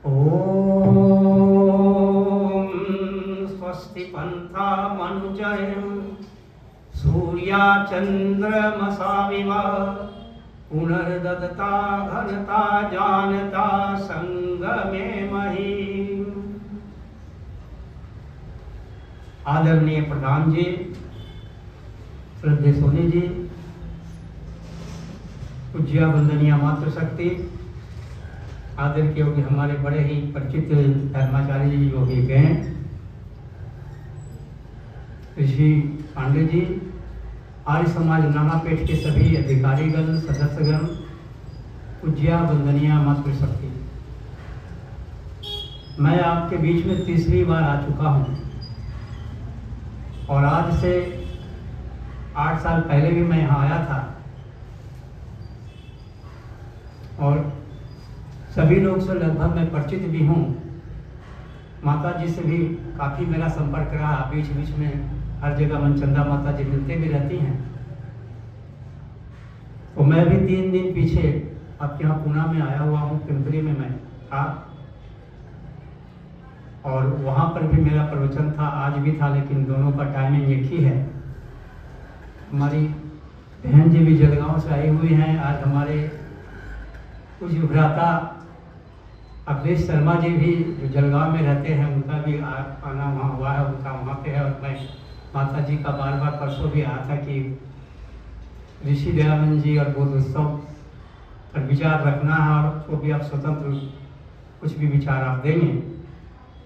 ओम स्वस्ति पंथा मनुजयं सूर्या चंद्रमसाविव पुनर्दत्ता घनता जानता संगमे मही। आदरणीय प्रधान जी, श्रद्धेय सोनी जी, पूज्य वंदनीय मातृशक्ति, आदर के योग्य हमारे बड़े ही परिचित धर्माचार्य जी योगी गए, ऋषि पांडे जी, आर्य समाज नानापेट के सभी अधिकारीगण, सदस्यगण, पूज्य वंदनीय मातृशक्ति, मैं आपके बीच में तीसरी बार आ चुका हूँ और आज से 8 साल पहले भी मैं यहाँ आया था और सभी लोग से लगभग मैं परिचित भी हूँ। माता जी से भी काफ़ी मेरा संपर्क रहा, बीच बीच में हर जगह मनचंदा माता जी मिलते भी रहती हैं। तो मैं भी 3 दिन पीछे आपके यहाँ पूना में आया हुआ हूँ, पिंपरी में मैं था और वहाँ पर भी मेरा प्रवचन था, आज भी था, लेकिन दोनों का टाइमिंग एक ही है। हमारी बहन जी भी जलगांव से आई हुई हैं। आज हमारे कुछ भ्राता अखिलेश शर्मा जी भी जो जलगांव में रहते हैं, उनका भी आना वहाँ हुआ है, उनका वहाँ पे है। और मैं माता जी का बार बार परसों भी आया था कि ऋषि दयानंद जी और बोध उत्सव पर विचार रखना है और उसको भी आप स्वतंत्र कुछ भी विचार आप देंगे।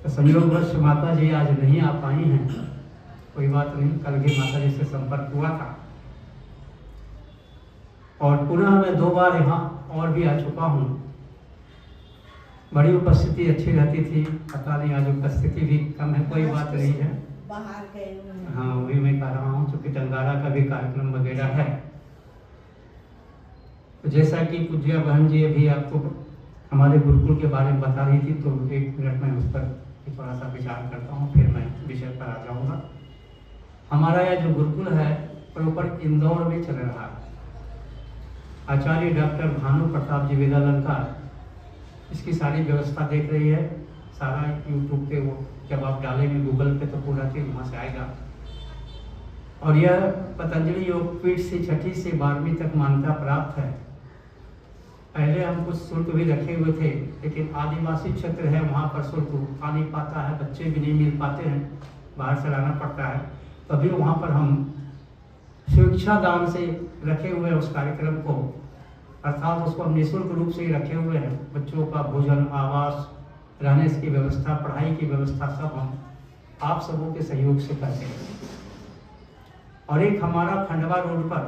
तो संयोगवश माता जी आज नहीं आ पाई हैं, कोई बात नहीं, कल भी माता जी से संपर्क हुआ था और पुनः मैं 2 बार यहाँ और भी आ चुका हूँ। बड़ी उपस्थिति अच्छी रहती थी, पता नहीं आज उपस्थिति भी कम है, कोई बात नहीं है, बाहर गए। हाँ वही मैं कह रहा हूँ, क्योंकि टंगारा का भी कार्यक्रम वगैरह है। तो जैसा कि पूज्य बहन जी अभी आपको हमारे गुरुकुल के बारे में बता रही थी, तो 1 मिनट में उस पर थोड़ा सा विचार करता हूँ, फिर मैं विषय पर आ जाऊँगा। हमारा यह जो गुरुकुल है प्रॉपर इंदौर में चल रहा है। आचार्य डॉक्टर भानु प्रताप जी वेदालंकार इसकी सारी व्यवस्था देख रही है। सारा यूट्यूब पे वो जब आप डालेंगे गूगल पे तो पूरा चीज वहाँ से आएगा। और यह पतंजलि योगपीठ से 6ठी से 12वीं तक मान्यता प्राप्त है। पहले हम कुछ शुल्क भी रखे हुए थे, लेकिन आदिवासी क्षेत्र है, वहाँ पर शुल्क आ नहीं पाता है, बच्चे भी नहीं मिल पाते हैं, बाहर से लाना पड़ता है। तभी वहाँ पर हम स्वेच्छा दान से रखे हुए उस कार्यक्रम को, अर्थात उसको हम निःशुल्क रूप से ही रखे हुए हैं। बच्चों का भोजन, आवास, रहने की व्यवस्था, पढ़ाई की व्यवस्था सब हम आप सबों के सहयोग से करते हैं। और एक हमारा खंडवा रोड पर,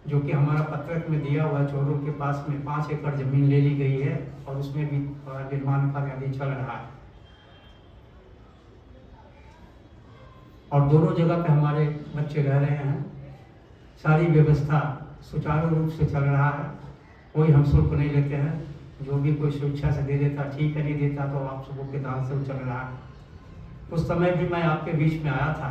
जो कि हमारा पत्रक में दिया हुआ है, चोरों के पास में 5 एकड़ जमीन ले ली गई है और उसमें भी निर्माण कार्य अभी चल रहा है। और दोनों जगह पे हमारे बच्चे रह रहे हैं। सारी व्यवस्था सुचारू रूप से चल रहा है, कोई हम शुल्क नहीं लेते हैं। जो भी कोई स्वेच्छा से दे देता ठीक है, नहीं देता तो आप सबों के दान से चल रहा है। उस समय भी मैं आपके बीच में आया था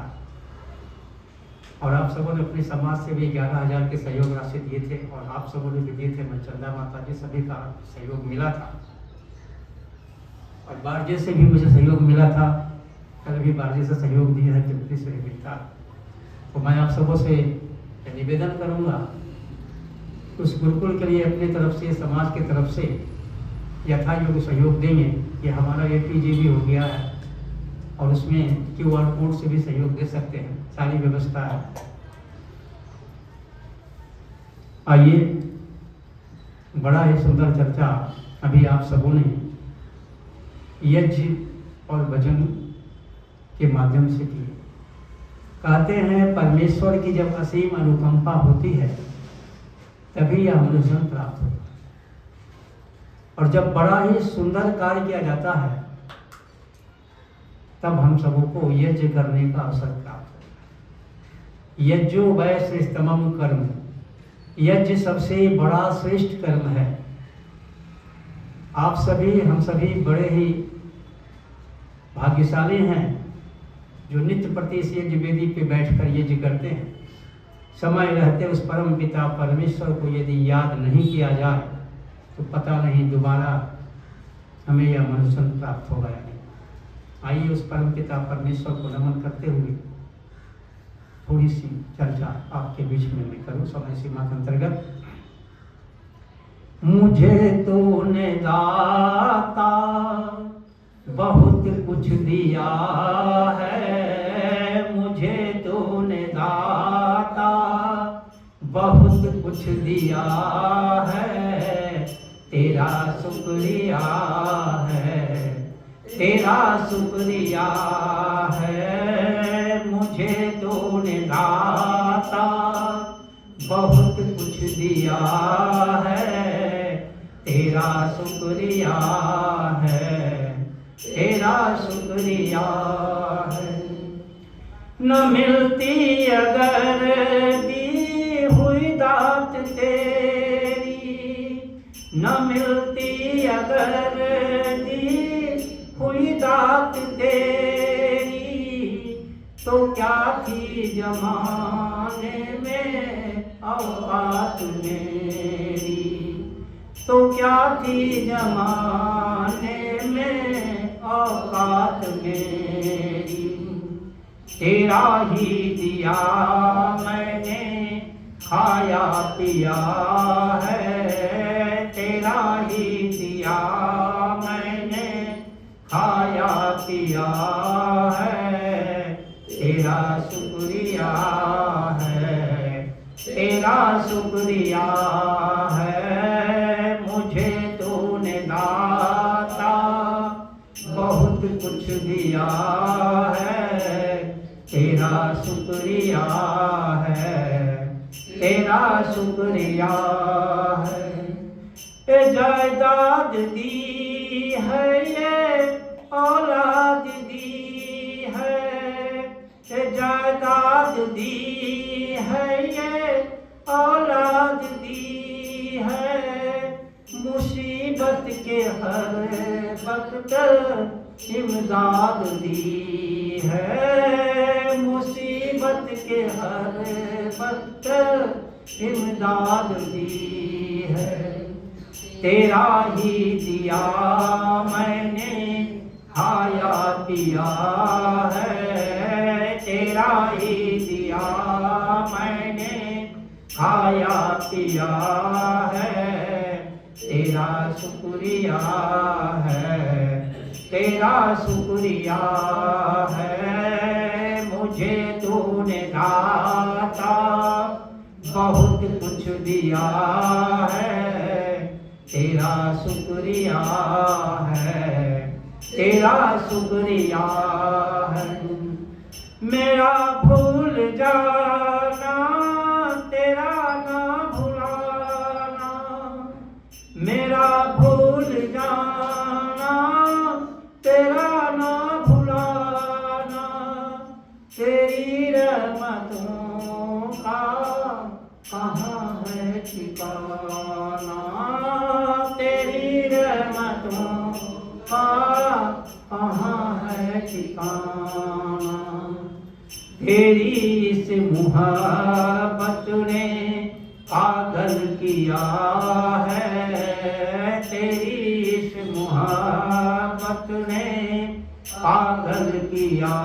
और आप सबों ने अपने समाज से भी 11,000 के सहयोग राशि दिए थे और आप सबों ने भी दिए थे। मनचंदा माता जी सभी का सहयोग मिला था और बारजे से भी मुझे सहयोग मिला था। कल भी बारजे से सहयोग दिया है, तिब्बती से मिलता। तो मैं आप सबों से निवेदन करूंगा उस गुरुकुल के लिए अपनी तरफ से, समाज की तरफ से यथा योग्य सहयोग देंगे। ये हमारा APG भी हो गया है और उसमें QR कोड से भी सहयोग दे सकते हैं, सारी व्यवस्था है। आइए, बड़ा ही सुंदर चर्चा अभी आप सबों ने यज्ञ और भजन के माध्यम से की। कहते हैं परमेश्वर की जब असीम अनुकंपा होती है तभी यह मनुष्य प्राप्त होता है। और जब बड़ा ही सुंदर कार्य किया जाता है तब हम सबों को यज्ञ करने का अवसर प्राप्त होता है। यज्ञो वै श्रेष्ठतमं कर्म, यज्ञ सबसे बड़ा श्रेष्ठ कर्म है। आप सभी, हम सभी बड़े ही भाग्यशाली हैं जो नित्य प्रति इस यज्ञ वेदी पे बैठकर यज्ञ करते हैं। समय रहते उस परम पिता परमेश्वर को यदि याद नहीं किया जाए तो पता नहीं दोबारा हमें यह मनुष्य प्राप्त होगा या नहीं। आइए उस परम पिता परमेश्वर को नमन करते हुए थोड़ी सी चर्चा आपके बीच में मैं करूं समय सीमा के अंतर्गत। मुझे तूने दाता बहुत कुछ दिया है, मुझे तूने दाता बहुत कुछ दिया है, तेरा शुक्रिया है, तेरा शुक्रिया है। मुझे तूने दाता बहुत कुछ दिया है, तेरा शुक्रिया है, तेरा शुक्रिया है। न मिलती अगर दी हुई दात तेरी, न मिलती अगर दी हुई दात तेरी, तो क्या थी जमाने में औकात मेरी, तो क्या थी जमाने में औकात मेरी। तेरा ही दिया मैंने खाया पिया है, तेरा ही दिया मैंने खाया पिया है, तेरा शुक्रिया है, तेरा शुक्रिया है। मुझे तूने दाता बहुत कुछ दिया है, तेरा शुक्रिया है, तेरा शुक्रिया है। ये जायदाद दी है, ये औलाद दी है, ये जायदाद दी है, ये औलाद दी है। मुसीबत के हर वक्त इमदाद दी है, मुसीबत के हर वक्त इमदाद दी है। तेरा ही दिया मैंने खाया पिया है, तेरा ही दिया मैंने खाया पिया है, तेरा शुक्रिया है, तेरा शुक्रिया है। मुझे तूने दाता बहुत कुछ दिया है, तेरा शुक्रिया है, तेरा शुक्रिया है। मेरा भूल जाना तेरा ना भुलाना, मेरा भूल जाना तेरा ना भुलाना, तेरी रहमतों का कहाँ है ठिकाना, तेरी रहमतों का कहाँ है ठिकाना। तेरी इस मुहब्बत ने पागल किया है, तेरी इस मुहब्बत ने पागल किया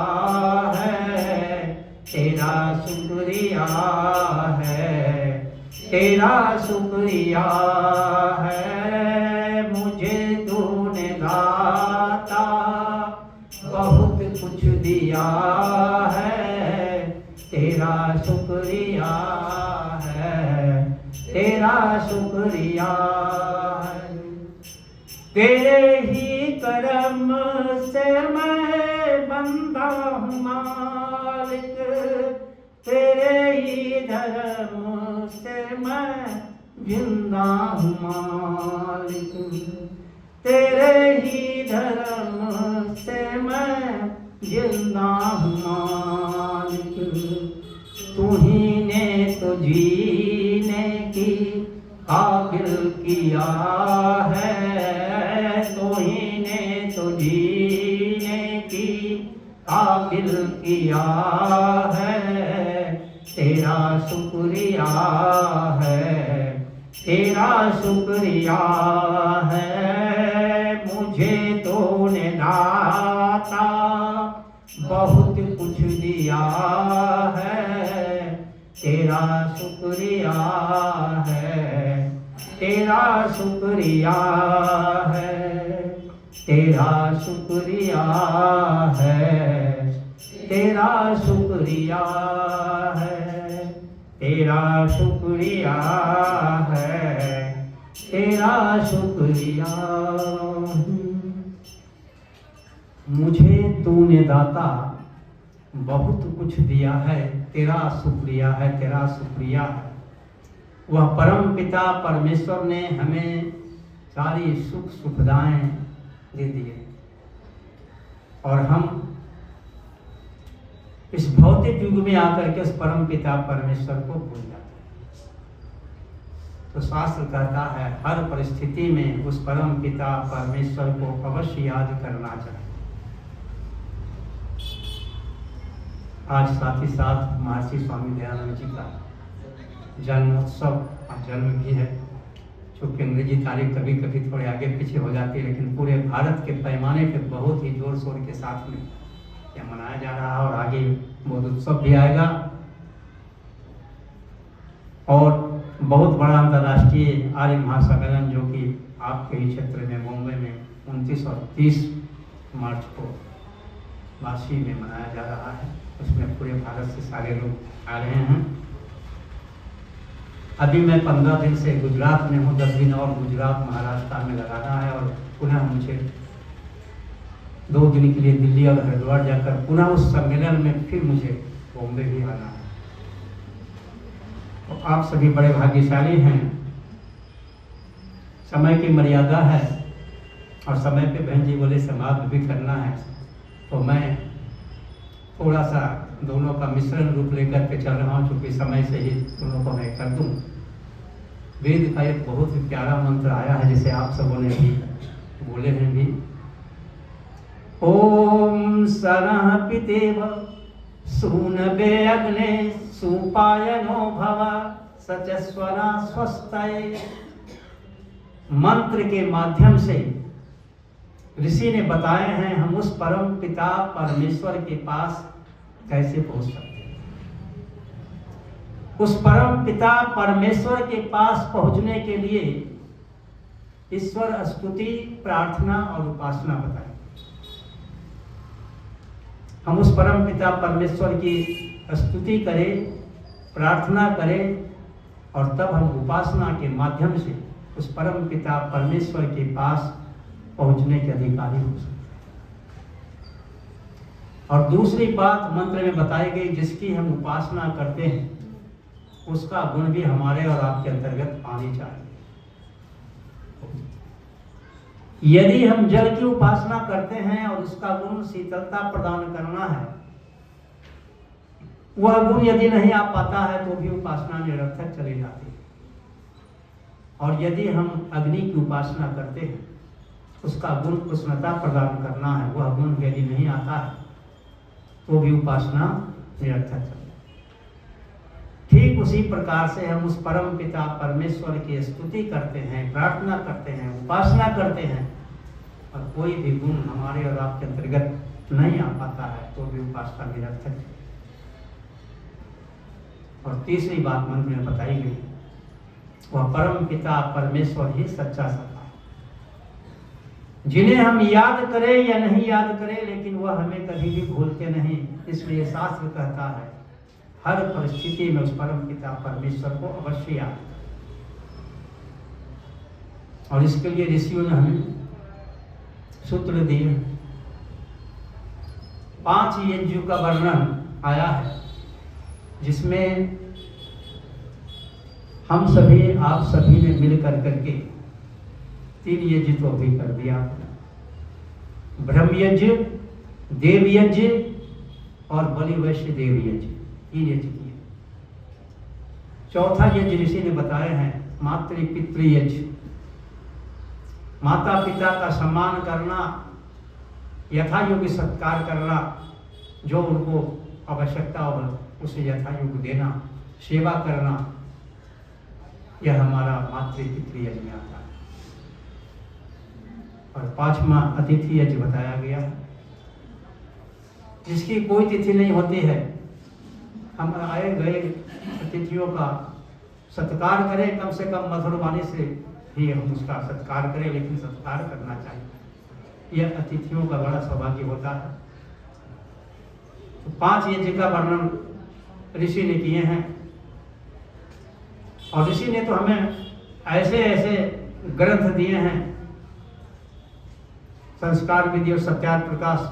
है, तेरा शुक्रिया है, तेरा शुक्रिया है। मुझे तूने दाता बहुत कुछ दिया है, तेरा शुक्रिया है, तेरा शुक्रिया है। तेरे ही करम से मैं बंदा हूँ मालिक, तेरे ही धर्म से मैं जिंदा हूँ मालिक, तेरे ही धर्म से मैं जिंदा हूँ मालिक। तू ही ने तो जीने की काबिल किया है, तू ही ने तो जीने की काबिल किया है, तेरा शुक्रिया है, तेरा शुक्रिया है। मुझे शुक्रिया है, तेरा शुक्रिया है, तेरा शुक्रिया है, तेरा शुक्रिया है, तेरा शुक्रिया है, तेरा शुक्रिया है, तेरा शुक्रिया। मुझे तूने दाता बहुत कुछ दिया है, तेरा शुक्रिया है, तेरा शुक्रिया है। वह परम पिता परमेश्वर ने हमें सारी सुख सुविधाएं दे दिए और हम इस भौतिक युग में आकर के उस परम पिता परमेश्वर को भूल जाते हैं। तो शास्त्र कहता है हर परिस्थिति में उस परम पिता परमेश्वर को अवश्य याद करना चाहिए। आज साथ ही साथ महर्षि स्वामी दयानंद जी का जन्मोत्सव और जन्म भी है। चूँकि अंग्रेजी तारीख कभी कभी थोड़े आगे पीछे हो जाती है, लेकिन पूरे भारत के पैमाने पे बहुत ही जोर शोर के साथ में यह मनाया जा रहा है और आगे बहुत उत्सव भी आएगा। और बहुत बड़ा अंतर्राष्ट्रीय आर्य महासम्मेलन जो कि आपके ही क्षेत्र में मुंबई में 29 और 30 मार्च को वाशी में मनाया जा रहा है। उसमें पूरे भारत से सारे लोग आ रहे हैं। अभी मैं 15 दिन से गुजरात में हूँ, 10 दिन और गुजरात महाराष्ट्र में लगाना है और पुनः मुझे 2 दिन के लिए दिल्ली और हरिद्वार जाकर पुनः उस सम्मेलन में फिर मुझे बॉम्बे भी आना है। तो आप सभी बड़े भाग्यशाली हैं। समय की मर्यादा है और समय पे बहन जी बोले समाप्त भी करना है, तो मैं थोड़ा सा दोनों का मिश्रण रूप लेकर के चल रहा हूँ, चूँकि समय से ही दोनों को मैं कर दूँ। वेद का एक बहुत ही प्यारा मंत्र आया है जिसे आप सबों ने भी बोले हैं भी। ओम सरः पितेव सूनवे अग्ने सुपायनो भव सचस्वरा स्वस्तये। मंत्र के माध्यम से ऋषि ने बताए हैं हम उस परम पिता परमेश्वर के पास कैसे पहुंच सकते हैं। उस परम पिता परमेश्वर के पास पहुंचने के लिए ईश्वर स्तुति, प्रार्थना और उपासना बताएं। हम उस परम पिता परमेश्वर की स्तुति करें, प्रार्थना करें और तब हम उपासना के माध्यम से उस परम पिता परमेश्वर के पास पहुंचने के अधिकारी हो सकते हैं। और दूसरी बात मंत्र में बताई गई, जिसकी हम उपासना करते हैं उसका गुण भी हमारे और आपके अंतर्गत आनी चाहिए। यदि हम जल की उपासना करते हैं और उसका गुण शीतलता प्रदान करना है, वह गुण यदि नहीं आ पाता है तो भी उपासना निरर्थक चली जाती है। और यदि हम अग्नि की उपासना करते हैं, उसका गुण उष्णता प्रदान करना है, वह गुण यदि नहीं आता है तो भी उपासना निरर्थक चली। ठीक उसी प्रकार से हम उस परम पिता परमेश्वर की स्तुति करते हैं, प्रार्थना करते हैं, उपासना करते हैं और कोई भी गुण हमारे और आपके अंतर्गत नहीं आ पाता है तो भी उपासना निरर्थक है। और तीसरी बात मंत्र में बताई गई, वह परम पिता परमेश्वर ही सच्चा सत्ता है, जिन्हें हम याद करें या नहीं याद करें लेकिन वह हमें कभी भी भूलते नहीं। इसलिए शास्त्र कहता है हर परिस्थिति में उस परम पिता परमेश्वर को अवश्य याद करें। और इसके लिए ऋषियों ने हमें सूत्र दिए। 5 यज्ञों का वर्णन आया है जिसमें हम सभी आप सभी ने मिल करके 3 यज्ञ तो भी कर दिया। ब्रह्म यज्ञ, देव यज्ञ और बलि वैश्य देव यज्ञ, 3 यज्ञ किए। चौथा यज्ञ ऋषि ने बताए हैं मातृ पितृ यज्ञ। माता पिता का सम्मान करना, यथा योग्य सत्कार करना, जो उनको आवश्यकता हो उसे यथा योग्य देना, सेवा करना, यह हमारा मातृ पितृ यज्ञ में आता है। और 5वां अतिथि यज्ञ बताया गया, जिसकी कोई तिथि नहीं होती है हम आए गए अतिथियों का सत्कार करें, कम से कम मधुर वाणी से ही हम उसका सत्कार करें, लेकिन सत्कार करना चाहिए। यह अतिथियों का बड़ा सौभाग्य होता है। तो 5 यज्ञ का वर्णन ऋषि ने किए हैं, और ऋषि ने तो हमें ऐसे ऐसे ग्रंथ दिए हैं, संस्कार विधि और सत्यार्थ प्रकाश,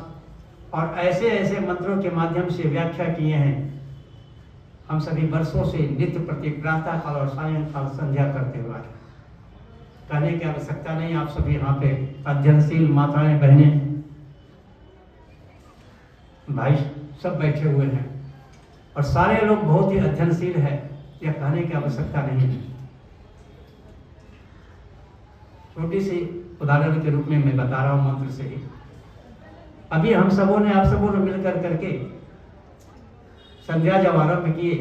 और ऐसे ऐसे मंत्रों के माध्यम से व्याख्या किए हैं। हम सभी वर्षों से नित्य प्रति प्रातः काल और सायंकाल संध्या करते हुए आए। कहने की आवश्यकता नहीं, आप सभी यहाँ पे अध्ययनशील माताएं बहनें भाई सब बैठे हुए हैं, और सारे लोग बहुत ही अध्ययनशील है, यह कहने की आवश्यकता नहीं है। छोटी सी उदाहरण के रूप में मैं बता रहा हूँ मंत्र से ही। अभी हम सबों ने, आप सबों ने मिलकर करके संध्या जब आरंभ किए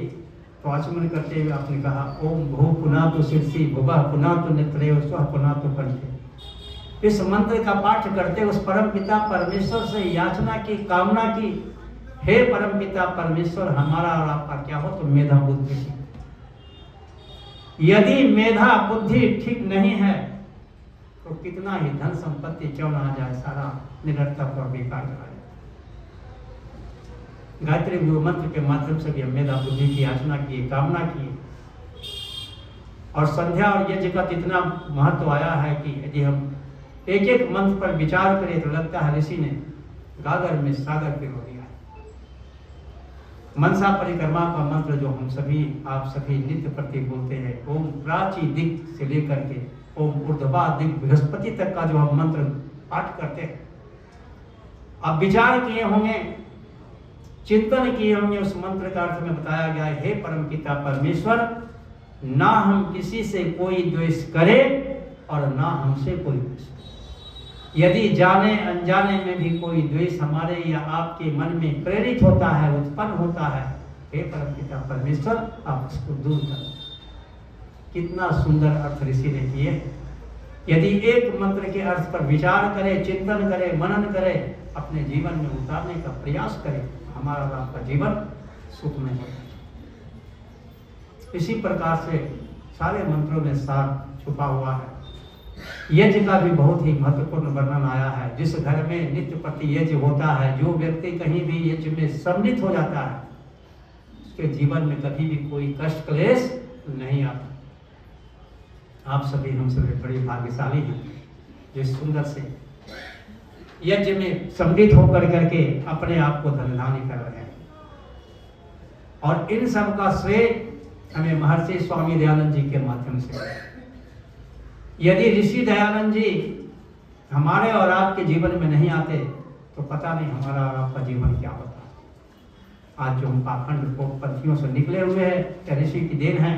तो आचमन करते हुए आपने कहा ओम भू पुनः तो शीर्षि भुवः पुनः तो नेत्रे स्वः पुनः तो कंठे। इस मंत्र का पाठ करते उस परम पिता परमेश्वर से याचना की, कामना की, हे परम पिता परमेश्वर, हमारा और आपका क्या हो तो मेधा बुद्धि ठीक। यदि मेधा बुद्धि ठीक नहीं है तो कितना ही धन संपत्ति क्यों ना आ जाए, सारा निरर्थक और बेकार चला जाए। गायत्री मंत्र के माध्यम से भी हम मेधा बुद्धि की याचना की, कामना की, और संध्या और यज्ञ का इतना महत्व आया है कि यदि हम एक एक मंत्र पर विचार करें तो लगता है ऋषि ने गागर में सागर पिरो दिया। मनसा परिक्रमा का मंत्र जो हम सभी, आप सभी नित्य प्रति बोलते हैं, ओम प्राची दिक से लेकर के ओम ऊर्ध्वा दिक बृहस्पति तक का जो हम मंत्र पाठ करते हैं, आप विचार किए होंगे, चिंतन किए होंगे, उस मंत्र का अर्थ में बताया गया है, हे परम पिता परमेश्वर, ना हम किसी से कोई द्वेष करें और ना हमसे कोई द्वेष। यदि जाने अनजाने में भी कोई द्वेष हमारे या आपके मन में प्रेरित होता है, उत्पन्न होता है, हे परम पिता परमेश्वर, आप उसको दूर करो। कितना सुंदर अर्थ ऋषि ने किए। यदि एक मंत्र के अर्थ पर विचार करें, चिंतन करें, मनन करें, अपने जीवन में उतारने का प्रयास करें, हमारा और आपका जीवन सुखमय हो। इसी प्रकार से सारे मंत्रों में सार छुपा हुआ है। यज्ञ का भी बहुत ही महत्वपूर्ण वर्णन आया है। जिस घर में नित्य प्रति यज्ञ होता है, जो व्यक्ति कहीं भी यज्ञ में सम्मिलित हो जाता है, उसके जीवन में कभी भी कोई कष्ट क्लेश नहीं आता। आप सभी हम सभी बड़े भाग्यशाली हैं जो सुंदर से यज्ञ में सम्मिलित होकर करके अपने आप को धनधान्य कर रहे हैं। और इन सब का श्रेय हमें महर्षि स्वामी दयानंद जी के माध्यम से। यदि ऋषि दयानंद जी हमारे और आपके जीवन में नहीं आते तो पता नहीं हमारा और आपका जीवन क्या होता। आज जो हम पाखंड पंथियों से निकले हुए हैं, क्या ऋषि की देन है।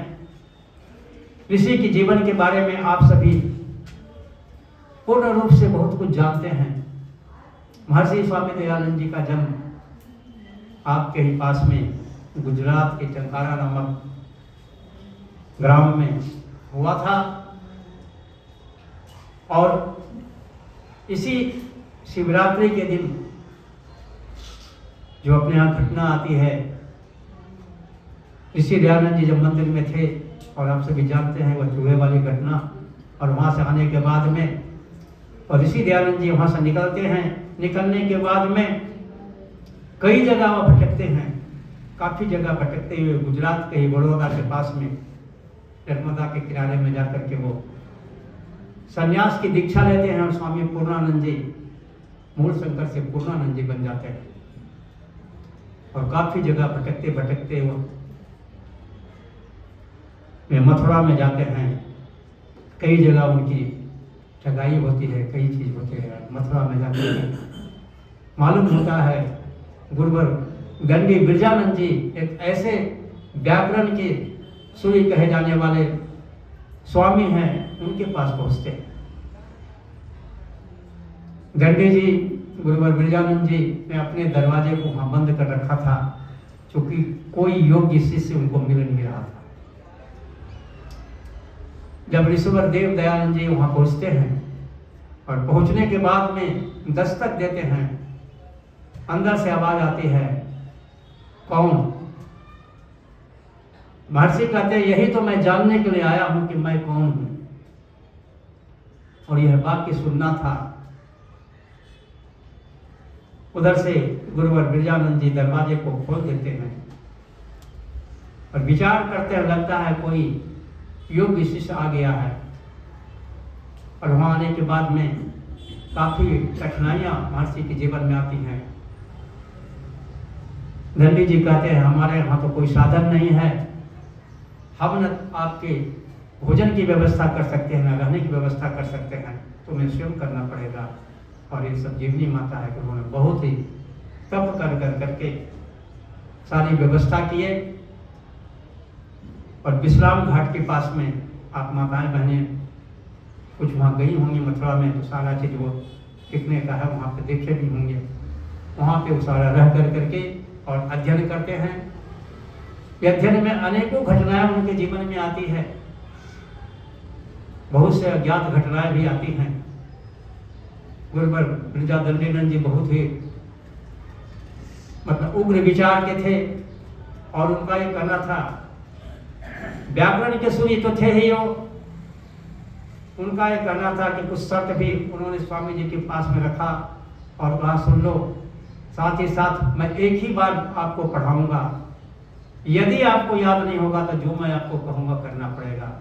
ऋषि के जीवन के बारे में आप सभी पूर्ण रूप से बहुत कुछ जानते हैं। महर्षि स्वामी दयानंद जी का जन्म आपके ही पास में गुजरात के टंकारा नामक ग्राम में हुआ था, और इसी शिवरात्रि के दिन जो अपने यहाँ घटना आती है, ऋषि दयानंद जी जब मंदिर में थे, और आप सभी जानते हैं वह चूहे वाली घटना, और वहाँ से आने के बाद में और ऋषि दयानंद जी वहाँ से निकलते हैं। निकलने के बाद में कई जगह वो भटकते हैं, काफ़ी जगह भटकते हुए गुजरात के ही बड़ौदा के पास में नर्मदा के किनारे में जाकर के वो संन्यास की दीक्षा लेते हैं, और स्वामी पूर्णानंद जी मूल शंकर से पूर्णानंद जी बन जाते हैं। और काफ़ी जगह भटकते भटकते वो मथुरा में जाते हैं। कई जगह उनकी ठगाई होती है, कई चीज़ होती है। मथुरा में जाते हैं, मालूम होता है गुरुवर गंडी बिरजानंद जी एक ऐसे व्याकरण के सूर्य कहे जाने वाले स्वामी हैं, उनके पास पहुंचते हैं। गंडी जी गुरुवर बिरजानंद जी ने अपने दरवाजे को वहां बंद कर रखा था, क्योंकि कोई योग्य शिष्य उनको मिल नहीं रहा था। जब ऋषिवर देव दयानंद जी वहां पहुंचते हैं, और पहुंचने के बाद में दस्तक देते हैं, अंदर से आवाज आती है, कौन? महर्षि कहते हैं यही तो मैं जानने के लिए आया हूं कि मैं कौन हूं। और यह वाक्य सुनना था। उधर से गुरुवर बिरजानंद जी दरवाजे को खोल देते हैं और विचार करते हैं, लगता है कोई योग्य शिष्य आ गया है। और वहां आने के बाद में काफी कठिनाइयां महर्षि के जीवन में आती हैं। दंडी जी कहते हैं हमारे यहाँ तो कोई साधन नहीं है, हम न आपके भोजन की व्यवस्था कर सकते हैं, न रहने की व्यवस्था कर सकते हैं, तुम्हें स्वयं करना पड़ेगा। और ये सब जीवनी माता है कि उन्होंने बहुत ही तप कर करके सारी व्यवस्था किए। और विश्राम घाट के पास में आप माताएं बहनें कुछ वहाँ गई होंगी मथुरा में, तो सारा चीज वो कितने का है वहाँ पे देखे भी होंगे। वहाँ पे वो सारा रह करके और अध्ययन करते हैं। ये अध्ययन में अनेकों घटनाएं उनके जीवन में आती है, बहुत से अज्ञात घटनाएं भी आती हैं। गुरुवर बिरजादंडीनंद जी बहुत ही मतलब उग्र विचार के थे और उनका ये कहना था, व्याकरण के सूर्य तो थे ही वो, उनका ये कहना था कि कुछ शर्त भी उन्होंने स्वामी जी के पास में रखा और वहाँ सुन लो, साथ ही साथ मैं एक ही बार आपको पढ़ाऊंगा, यदि आपको याद नहीं होगा तो जो मैं आपको कहूँगा करना पड़ेगा।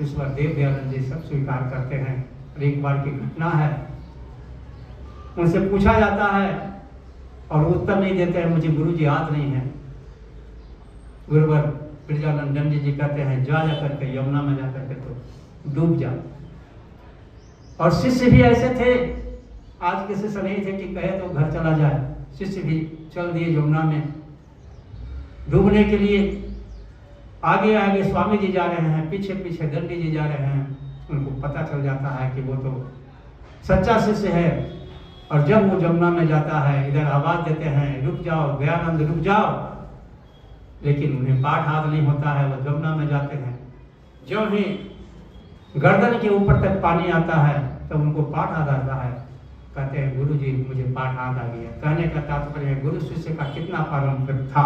इस बार देव दयानंद जी सब स्वीकार करते हैं। और एक बार की घटना है, उनसे पूछा जाता है और उत्तर नहीं देते हैं, मुझे गुरु जी याद नहीं है। गुरुवर बिरजानंद जी कहते हैं जा करके यमुना में जा करके तो डूब जा। और शिष्य भी ऐसे थे, आज के शिष्य नहीं थे कि कहे तो घर चला जाए, शिष्य भी चल दिए यमुना में डूबने के लिए। आगे आगे स्वामी जी जा रहे हैं, पीछे पीछे दंडी जी जा रहे हैं। उनको पता चल जाता है कि वो तो सच्चा शिष्य है। और जब वो यमुना में जाता है, इधर आवाज देते हैं रुक जाओ दयानंद रुक जाओ, लेकिन उन्हें पाठ याद नहीं होता है। वो यमुना में जाते हैं, जो ही गर्दन के ऊपर तक पानी आता है तो उनको पाठ याद आता है। कहते हैं गुरु जी मुझे पाठ याद आ गया। कहने का तात्पर्य है गुरु शिष्य का कितना पारंपरिक था।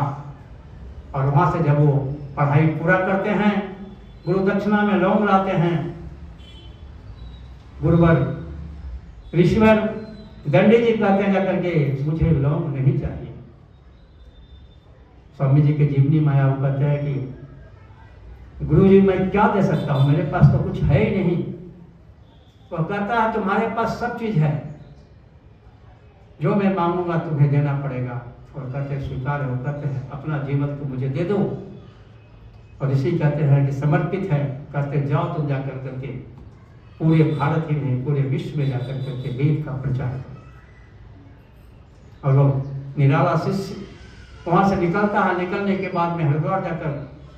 और वहां से जब वो पढ़ाई पूरा करते हैं, गुरु दक्षिणा में लौंग लाते हैं। गुरुवर ऋषिवर दंडी जी कहते हैं जाकर के मुझे लौंग नहीं चाहिए। स्वामी जी के जीवनी माया वो कहते हैं कि गुरु जी मैं क्या दे सकता हूँ, मेरे पास तो कुछ है ही नहीं। तो कहता है तुम्हारे पास सब चीज है, जो मैं मांगूंगा तुम्हें देना पड़ेगा। और कहते हैं स्वीकार है। वो कहते हैं अपना जीवन को मुझे दे दो। और इसी कहते हैं कि समर्पित है। कहते जाओ तुम जाकर करके पूरे भारत ही नहीं पूरे विश्व में जाकर करके वेद का प्रचार करो। और लोग निराला शिष्य वहां से निकलता है। निकलने के बाद में हरिद्वार जाकर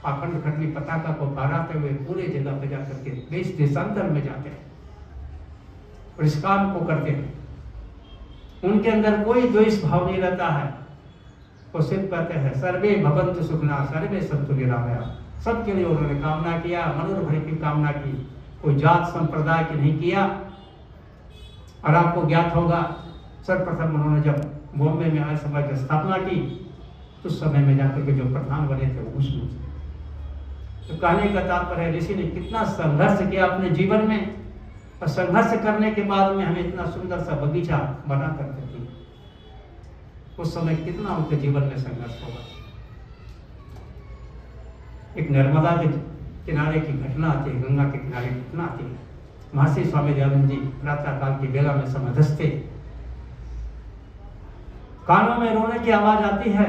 अखंड खंडनी पताका को फहराते हुए पूरे जगह पे जाकर के देश देशांतर में जाते हैं और इस काम को करते हैं। उनके अंदर कोई द्वेष भाव नहीं रहता है। वो सिर्फ कहते हैं सर्वे भवन्तु सुखिनः सर्वे सन्तु निरामया। सबके लिए उन्होंने कामना किया, मनोरभ की कामना की, कोई जात संप्रदाय की नहीं किया। और आपको ज्ञात होगा सर्वप्रथम उन्होंने जब बॉम्बे में आर्य समाज की स्थापना की तो उस समय में जाकर के जो प्रधान बने थे वो मुस्लिम थे। तो कहने का तात्पर्य ऋषि ने कितना संघर्ष किया अपने जीवन में, और संघर्ष करने के बाद में हमें इतना सुंदर सा बगीचा बना करके दी। उस समय कितना उनके जीवन में संघर्ष होगा। एक नर्मदा के किनारे की घटना आती है, गंगा के किनारे की घटना आती है। महर्षि स्वामी दयानंद जी प्रातः काल की बेला में समधस्ते, कानों में रोने की आवाज आती है।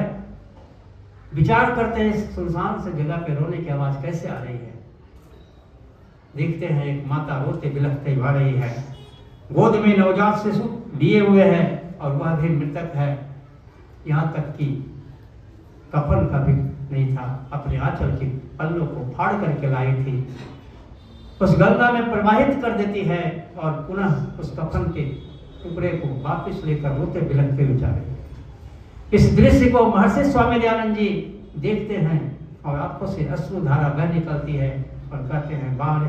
विचार करते हैं सुनसान से जगह पे रोने की आवाज कैसे आ रही है। देखते हैं एक माता रोते बिलखते आ रही है, गोद में नवजात शिशु लिए हुए है और वह भी मृतक है। यहाँ तक कि कफन का भी नहीं था, अपने आंचल के पल्लों को फाड़ करके लाई थी, उस गंगा में प्रवाहित कर देती है और पुनः उस कफन के टुकड़े को वापस लेकर रोते बिलखते हुए जा रही है। इस दृश्य को महर्षि स्वामी दयानंद जी देखते हैं और आंखों से अश्रुधारा बह निकलती है और कहते हैं बाण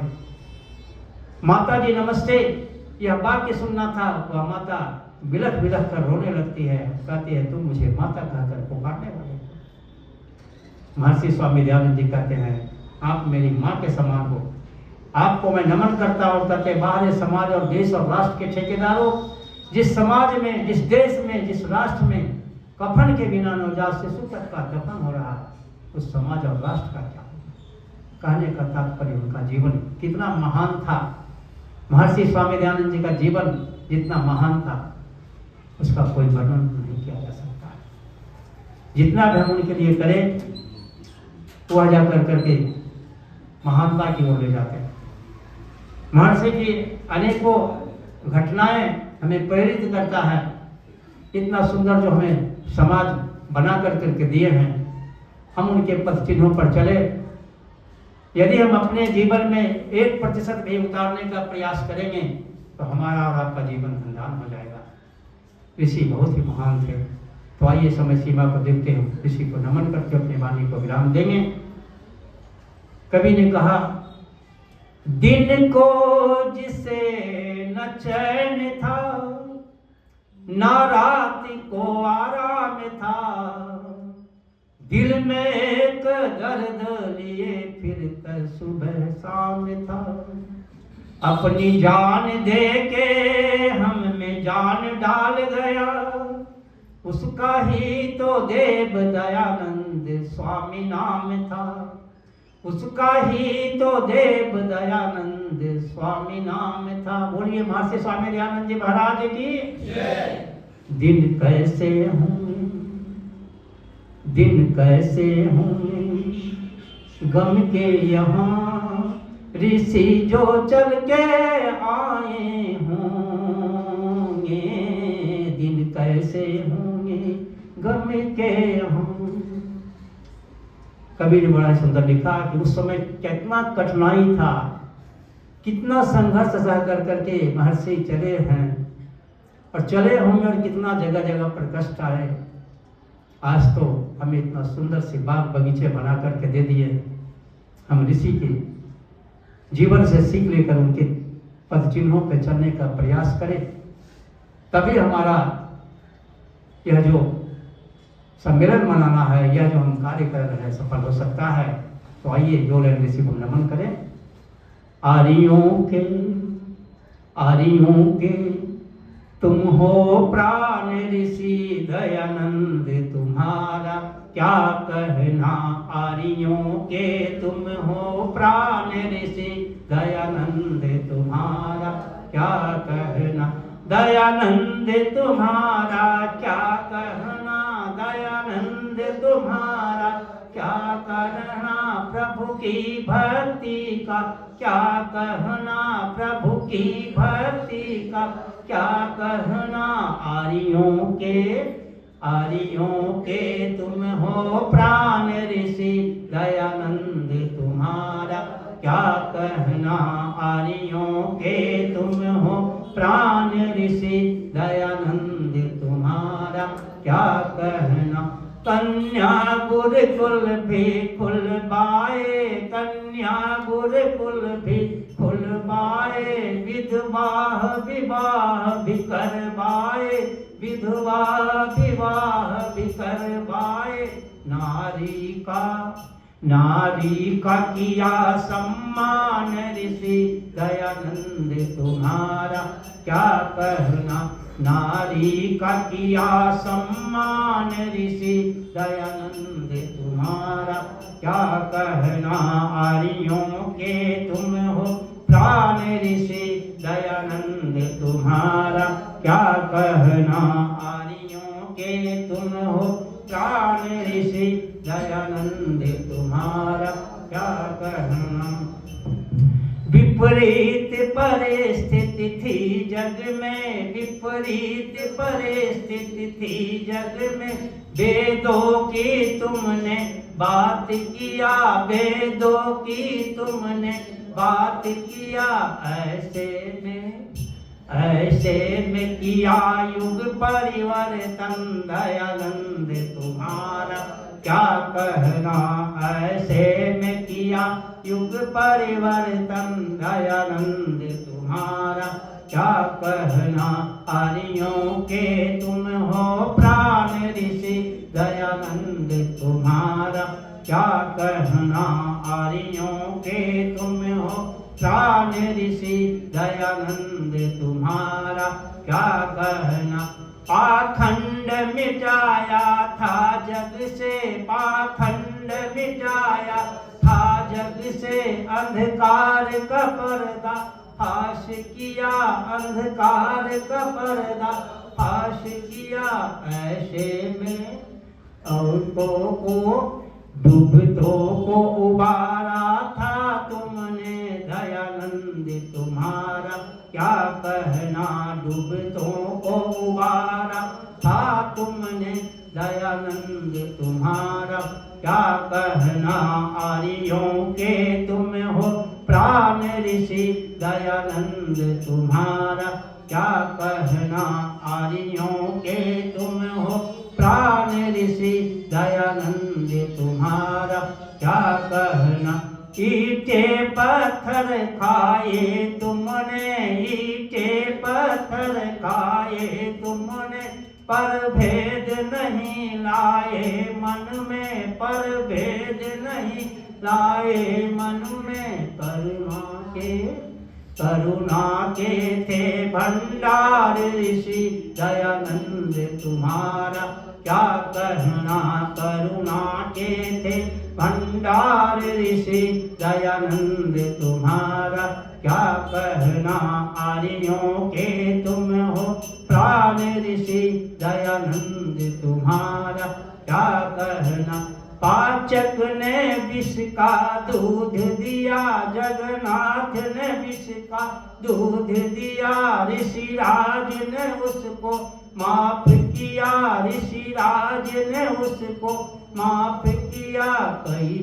माता जी नमस्ते। यह वाक्य सुनना था। वह माता बिलख बिलख कर रोने लगती है, कहती है तुम मुझे माता कहकर पुकारने वाले। महर्षि स्वामी दयानंद जी कहते हैं, आप मेरी माँ के समान हो, आपको मैं नमन करता हूँ। कहते बाहर समाज और देश और राष्ट्र के ठेकेदारों, जिस समाज में, जिस देश में, जिस राष्ट्र में कफन के बिना नवजात शिशु तक का दफन हो रहा, उस समाज और राष्ट्र का क्या? कहने का तात्पर्य उनका जीवन कितना महान था। महर्षि स्वामी दयानंद जी का जीवन जितना महान था, उसका कोई वर्णन नहीं किया जा सकता। जितना भी हम उनके लिए करें, वह जा कर करके महानता की ओर ले जाते हैं। महर्षि की अनेकों घटनाएं हमें प्रेरित करता है। इतना सुंदर जो हमें समाज बना कर करके दिए हैं, हम उनके पथ चिन्हों पर चले। यदि हम अपने जीवन में 1% भी उतारने का प्रयास करेंगे तो हमारा और आपका जीवन धन्यवान हो जाएगा। ऋषि बहुत ही महान थे। तो आइए समय सीमा को देखते हैं, ऋषि को नमन करके अपनी वाणी को विराम देंगे। कवि ने कहा, दिन को जिसे न चैन था, ना रात को आराम था, दिल में एक दर्द लिए फिर सुबह शाम था। अपनी जान दे के हम में जान डाल गया, उसका ही तो देव दयानंद स्वामी नाम था, उसका ही तो देव दयानंद स्वामी नाम था। बोलिए महर्षि स्वामी दयानंद जी महाराज की जय। दिन कैसे होंगे, दिन कैसे होंगे गम के यहाँ, ऋषि जो चल के आए होंगे। दिन कैसे होंगे गम के यहाँ। कबीर ने बड़ा सुंदर लिखा कि उस समय कितना कठिनाई था, कितना संघर्ष सह कर करके महर्षि चले हैं और चले होंगे, और कितना जगह जगह पर कष्ट आए। आज तो हमें इतना सुंदर से बाग बगीचे बना करके दे दिए। हम ऋषि के जीवन से सीख लेकर उनके पद चिन्हों पर चलने का प्रयास करें, तभी हमारा यह जो सम्मेलन मनाना है, यह जो हम कार्य कर रहे हैं, सफल हो सकता है। तो आइए जोड़े ऋषि को नमन करें। आर्यों के तुम हो प्राण ऋषि, दयानंद तुम्हारा क्या कहना। आर्यों के तुम हो प्राण ऋषि, दयानंद तुम्हारा क्या कहना। दयानंद तुम्हारा क्या कहना, दयानंद तुम्हारा क्या कहना। प्रभु की भक्ति का क्या कहना, प्रभु की भक्ति का क्या कहना। आर्यों के तुम हो प्राण ऋषि, दयानंद तुम्हारा क्या कहना। आर्यों के तुम हो प्राण ऋषि, दयानंद तुम्हारा क्या कहना। कन्या गुरुकुल भी खुलवाए, कन्या गुरुकुल भी खुलवाए। विधवाह विवाह भी करवाए, विधवा विवाह भी करवाए। नारी का किया सम्मान ऋषि, दयानंद तुम्हारा क्या कहना। नारी का किया सम्मान ऋषि, दयानंद तुम्हारा क्या कहना। आर्यों के तुम हो प्राण ऋषि, दयानंद तुम्हारा क्या कहना। आर्यों के तुम हो प्राण ऋषि, दयानंद तुम्हारा क्या कहना। विपरीत परिस्थिति थी जग में, विपरीत परिस्थिति थी जग में। वेदों की तुमने बात किया, वेदों की तुमने बात किया। ऐसे में किया युग परिवर्तन, दयानंद तुम्हारा क्या कहना। ऐसे में किया युग परिवर्तन, दयानंद तुम्हारा क्या कहना। आर्यों के तुम हो प्राण ऋषि, दयानंद तुम्हारा क्या दयानंद तुम्हारा क्या कहना। पाखंड मिटाया था जग से, पाखंड मिटाया था जग से, अंधकार का पर्दा फाश किया, अंधकार का पर्दा फाश किया। ऐसे में औरतों को डूबतों को उबारा था तुमने, दयानंद तुम्हारा क्या कहना। डूबतों को उबारा था तुमने, दयानंद तुम्हारा क्या कहना। आर्यों के तुम हो प्राण ऋषि, दयानंद तुम्हारा क्या कहना। आर्यों के तुम हो प्राण ऋषि, दयानंद तुम्हारा क्या कहना। ईंटे पत्थर खाए तुमने, ईंटे पत्थर खाए तुमने, पर भेद नहीं लाए मन में, पर भेद नहीं लाए मन में। करुणा के थे भंडार ऋषि, दयानंद तुम्हारा क्या कहना। करुणा के थे भंडार ऋषि, दयानंद तुम्हारा क्या कहना। आर्यों के तुम हो प्राण ऋषि, दयानंद तुम्हारा क्या कहना। पाचक ने विष का दूध दिया, जगन्नाथ ने विष का दूध दिया, ऋषिराज ने उसको माफ किया, ऋषिराज ने उसको माफ किया। कई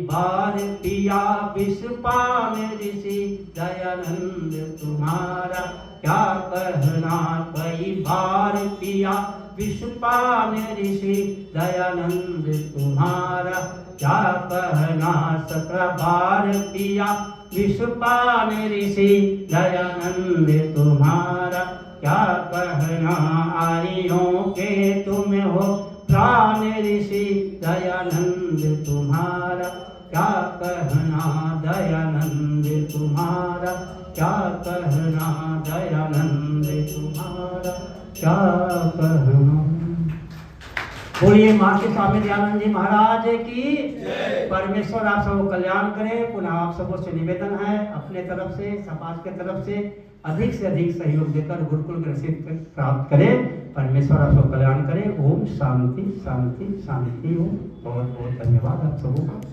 बार पिया विष पान ऋषि, दयानंद तुम्हारा क्या कहना। कई बार पिया विष पान ऋषि, दयानंद तुम्हारा क्या कहना। 17 बार पिया विष पान ऋषि, दयानंद तुम्हारा क्या कहना। आर्यों के तुम हो प्राण ऋषि, दयानंद तुम्हारा क्या कहना। दयानंद तुम्हारा क्या कहना, दयानंद तुम्हारा क्या कहना। बोलिए माता स्वामी दयानंद जी महाराज की। परमेश्वर आप सबको कल्याण करे। पुनः आप सबको से निवेदन है, अपने तरफ से समाज के तरफ से अधिक सहयोग देकर गुरुकुल की रसीद प्राप्त करें। परमेश्वर आप सबको कल्याण करे। ओम शांति शांति शांति। ओम बहुत बहुत धन्यवाद आप सबको।